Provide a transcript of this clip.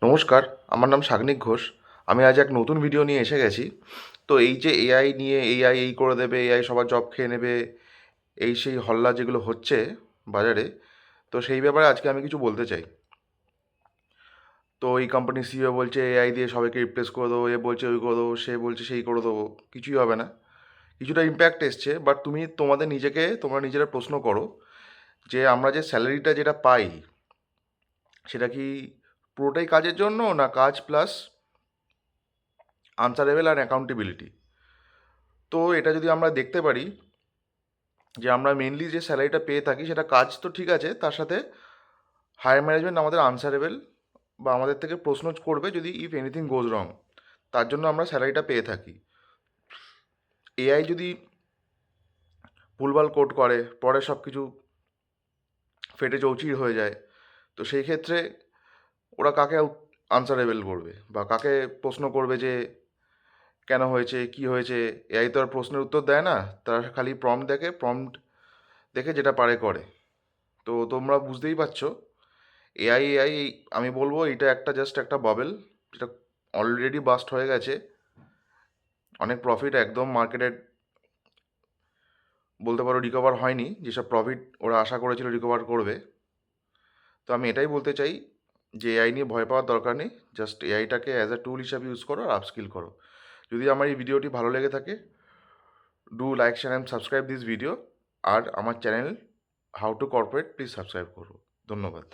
নমস্কার, আমার নাম সাগ্নিক ঘোষ। আমি আজ এক নতুন ভিডিও নিয়ে এসে গেছি। তো এই যে এআই নিয়ে, এআই এই করে দেবে, এআই সবার জব খেয়ে নেবে, এই সেই হল্লা যেগুলো হচ্ছে বাজারে, তো সেই ব্যাপারে আজকে আমি কিছু বলতে চাই। তো এই কোম্পানির সিইও বলছে এআই দিয়ে সবাইকে রিপ্লেস করে দেবো, এ বলছে ওই করে দেবো, সে বলছে সেই করে দেবো। কিছুই হবে না। কিছুটা ইম্প্যাক্ট এসছে, বাট তুমি তোমরা নিজেরা প্রশ্ন করো যে আমরা যে স্যালারিটা যেটা পাই, সেটা কি পুরোটাই কাজের জন্য, না কাজ প্লাস আনসারেবেল আর অ্যাকাউন্টেবিলিটি? তো এটা যদি আমরা দেখতে পারি যে আমরা মেনলি যে স্যালারিটা পেয়ে থাকি সেটা কাজ তো ঠিক আছে, তার সাথে হায়ার ম্যানেজমেন্ট আমাদের আনসারেবেল বা আমাদের থেকে প্রশ্ন করবে যদি ইফ এনিথিং গোজ রং, তার জন্য আমরা স্যালারিটা পেয়ে থাকি। এআই যদি ভুলভাল কোড করে, পরে সব কিছু ফেটে চৌচির হয়ে যায়, তো সেই ক্ষেত্রে ওরা কাকে আনসারেবেল করবে বা কাকে প্রশ্ন করবে যে কেন হয়েছে, কি হয়েছে? এআই তো আর প্রশ্নের উত্তর দেয় না, তারা খালি প্রম্পট দেখে যেটা পারে করে। তো তোমরা বুঝতেই পারছো, এআই আমি বলবো এটা জাস্ট একটা বাবেল, যেটা অলরেডি বাস্ট হয়ে গেছে। অনেক প্রফিট একদম মার্কেটে বলতে পারো রিকভার হয়নি, যেসব প্রফিট ওরা আশা করেছিল রিকভার করবে। তো আমি এটাই বলতে চাই যে এআই নিয়ে ভয় পাওয়ার দরকার নেই। জাস্ট এআইটাকে অ্যাজ আ টুল হিসাবে ইউজ করো আর আপস্কিল করো। যদি আমার এই ভিডিওটি ভালো লেগে থাকে, do like, share and subscribe this video. আর আমার channel how to corporate please subscribe করো। ধন্যবাদ।